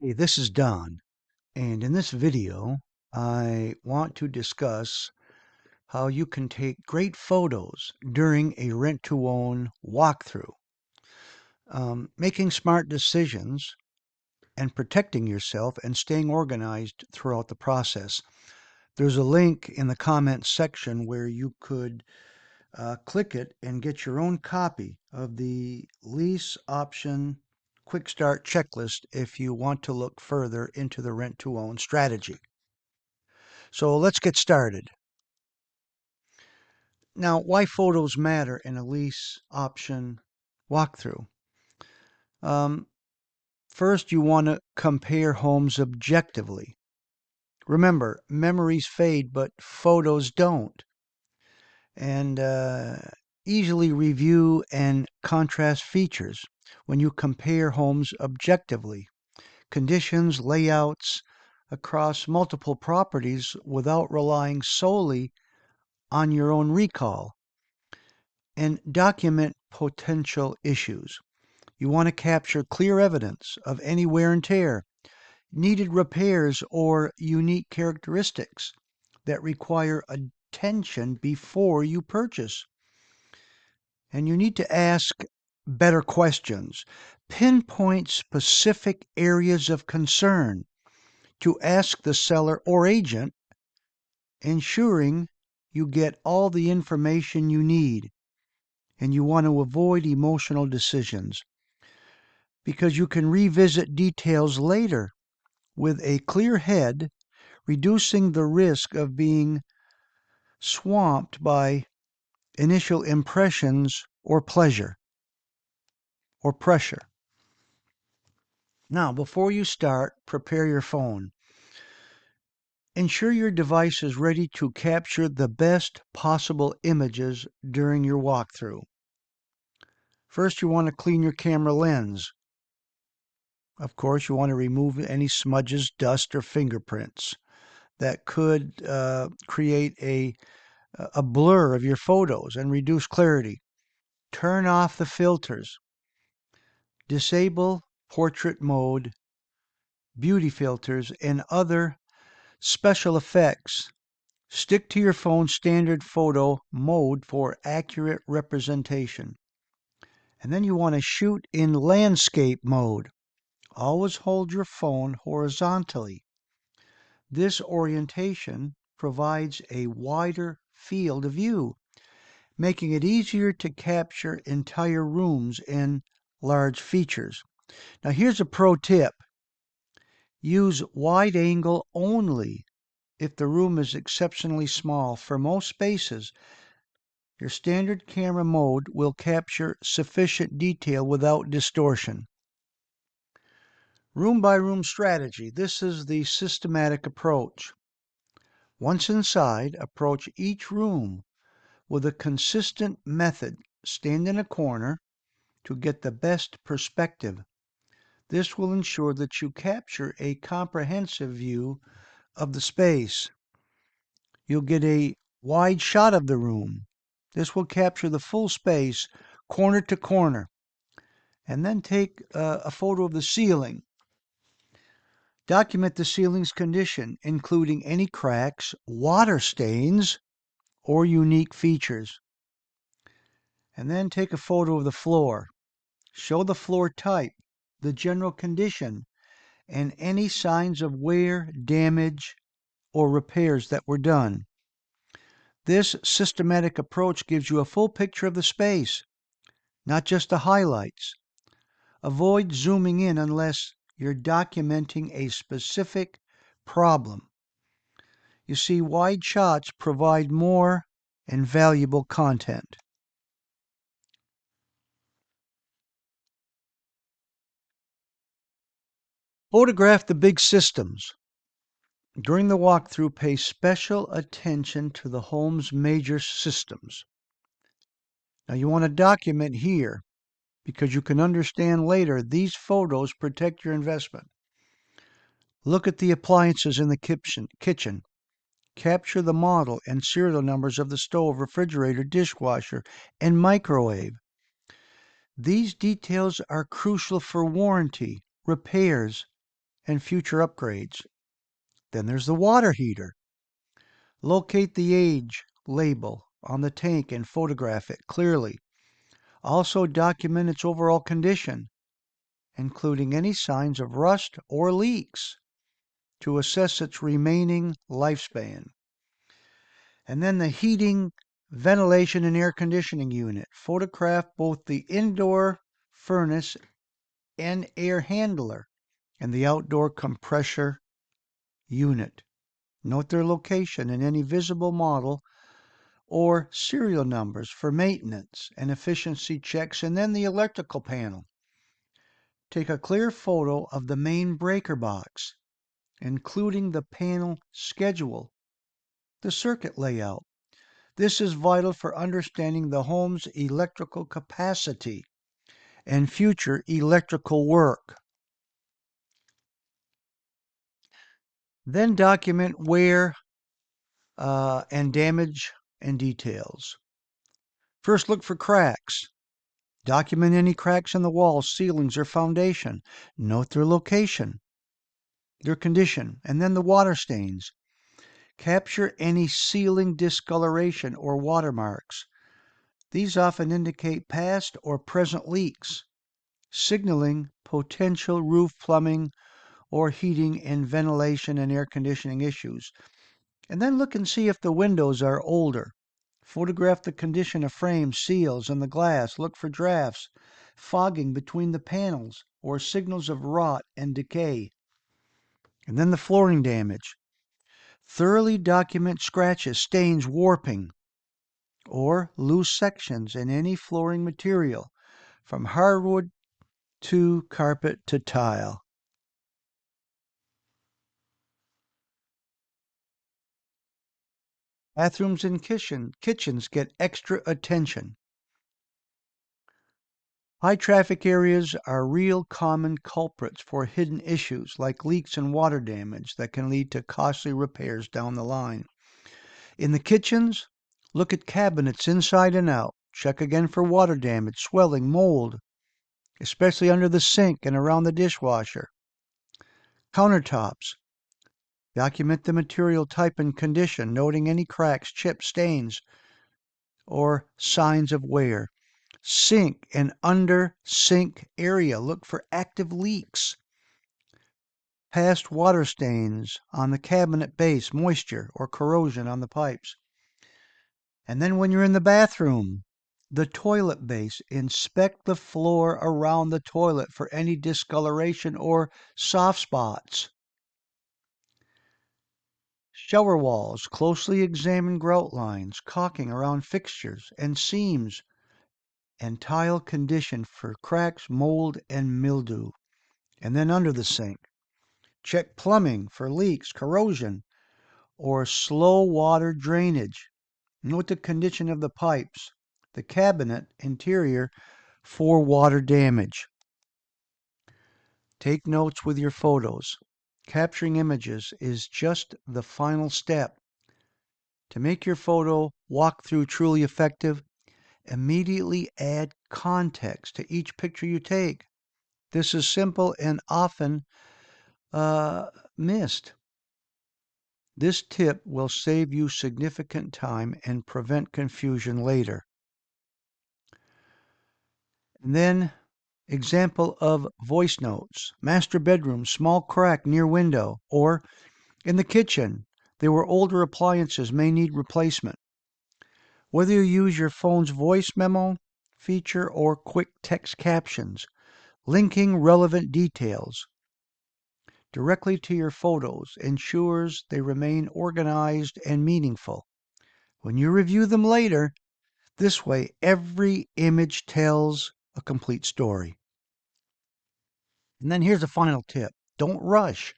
Hey, this is Don, and in this video, I want to discuss how you can take great photos during a rent-to-own walkthrough. Making smart decisions and protecting yourself and staying organized throughout the process. There's a link in the comments section where you could click it and get your own copy of the lease option quick start checklist if you want to look further into the rent to own strategy. So let's get started. Now, why photos matter in a lease option walkthrough. First, you want to compare homes objectively. Remember, memories fade, but photos don't. And easily review and contrast features when you compare homes objectively. Conditions, layouts across multiple properties without relying solely on your own recall. And document potential issues. You want to capture clear evidence of any wear and tear, needed repairs, or unique characteristics that require attention before you purchase. And you need to ask better questions. Pinpoint specific areas of concern to ask the seller or agent, ensuring you get all the information you need. And you want to avoid emotional decisions because you can revisit details later with a clear head, reducing the risk of being swamped by initial impressions or pleasure or pressure. Now, before you start, prepare your phone. Ensure your device is ready to capture the best possible images during your walkthrough. First, you want to clean your camera lens. Of course, you want to remove any smudges, dust, or fingerprints that could create a blur of your photos and reduce clarity. Turn off the filters. Disable portrait mode, beauty filters, and other special effects. Stick to your phone's standard photo mode for accurate representation. And then you want to shoot in landscape mode. Always hold your phone horizontally. This orientation provides a wider field of view, making it easier to capture entire rooms and large features. Now here's a pro tip. Use wide angle only if the room is exceptionally small. For most spaces, your standard camera mode will capture sufficient detail without distortion. Room by room strategy. This is the systematic approach. Once inside, approach each room with a consistent method. Stand in a corner to get the best perspective. This will ensure that you capture a comprehensive view of the space. You'll get a wide shot of the room. This will capture the full space, corner to corner. And then take a photo of the ceiling. Document the ceiling's condition, including any cracks, water stains, or unique features. And then take a photo of the floor. Show the floor type, the general condition, and any signs of wear, damage, or repairs that were done. This systematic approach gives you a full picture of the space, not just the highlights. Avoid zooming in unless you're documenting a specific problem. You see, wide shots provide more and valuable content. Photograph the big systems. During the walkthrough, pay special attention to the home's major systems. Now you want to document here because you can understand later these photos protect your investment. Look at the appliances in the kitchen. Capture the model and serial numbers of the stove, refrigerator, dishwasher, and microwave. These details are crucial for warranty, repairs, and future upgrades. Then there's the water heater. Locate the age label on the tank and photograph it clearly. Also document its overall condition, including any signs of rust or leaks, to assess its remaining lifespan. And then the heating, ventilation, and air conditioning unit. Photograph both the indoor furnace and air handler and the outdoor compressor unit. Note their location and any visible model or serial numbers for maintenance and efficiency checks, and then the electrical panel. Take a clear photo of the main breaker box, including the panel schedule, the circuit layout. This is vital for understanding the home's electrical capacity and future electrical work. Then document wear and damage and details. First, look for cracks. Document any cracks in the walls, ceilings, or foundation. Note their location, their condition, and then the water stains. Capture any ceiling discoloration or watermarks. These often indicate past or present leaks, signaling potential roof plumbing or heating and ventilation and air conditioning issues. And then look and see if the windows are older. Photograph the condition of frames, seals, and the glass. Look for drafts, fogging between the panels, or signals of rot and decay. And then the flooring damage. Thoroughly document scratches, stains, warping, or loose sections in any flooring material, from hardwood to carpet to tile. Bathrooms and kitchens get extra attention. High traffic areas are real common culprits for hidden issues like leaks and water damage that can lead to costly repairs down the line. In the kitchens, look at cabinets inside and out. Check again for water damage, swelling, mold, especially under the sink and around the dishwasher. Countertops. Document the material type and condition, noting any cracks, chips, stains, or signs of wear. Sink and under sink area. Look for active leaks, past water stains on the cabinet base, moisture or corrosion on the pipes. And then when you're in the bathroom, the toilet base, inspect the floor around the toilet for any discoloration or soft spots. Shower walls, closely examine grout lines, caulking around fixtures and seams, and tile condition for cracks, mold, and mildew. And then under the sink, check plumbing for leaks, corrosion, or slow water drainage. Note the condition of the pipes, the cabinet interior for water damage. Take notes with your photos. Capturing images is just the final step. To make your photo walkthrough truly effective, immediately add context to each picture you take. This is simple and often missed. This tip will save you significant time and prevent confusion later. And then, example of voice notes. Master bedroom, small crack near window. Or, in the kitchen, there were older appliances, may need replacement. Whether you use your phone's voice memo feature or quick text captions, linking relevant details directly to your photos ensures they remain organized and meaningful. When you review them later, this way every image tells a complete story. And then here's a final tip. Don't rush.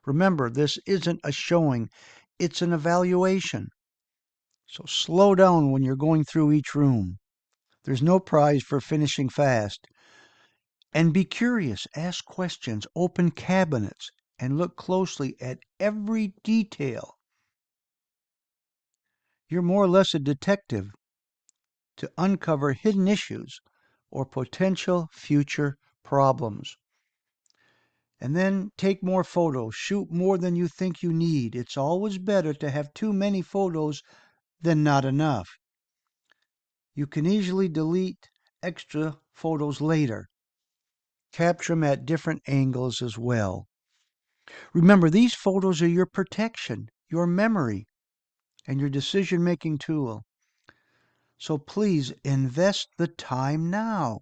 Remember, this isn't a showing, it's an evaluation. So slow down when you're going through each room. There's no prize for finishing fast. And be curious, ask questions, open cabinets, and look closely at every detail. You're more or less a detective to uncover hidden issues or potential future problems. And then take more photos. Shoot more than you think you need. It's always better to have too many photos than not enough. You can easily delete extra photos later. Capture them at different angles as well. Remember, these photos are your protection, your memory, and your decision-making tool. So please invest the time now,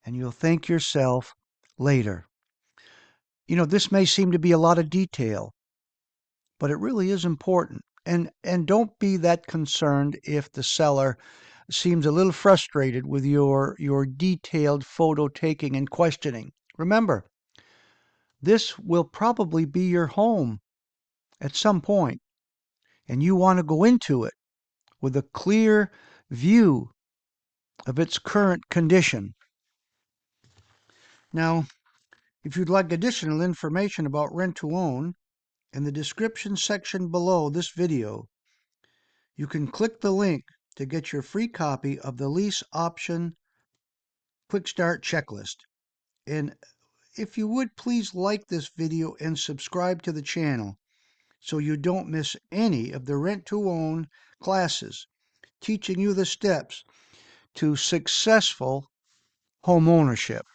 and you'll thank yourself later. This may seem to be a lot of detail, but it really is important. And don't be that concerned if the seller seems a little frustrated with your detailed photo taking and questioning. Remember, this will probably be your home at some point, and you want to go into it with a clear view of its current condition. Now, if you'd like additional information about rent to own, in the description section below this video, you can click the link to get your free copy of the lease option quick start checklist. And if you would, please like this video and subscribe to the channel so you don't miss any of the rent to own classes teaching you the steps to successful home ownership.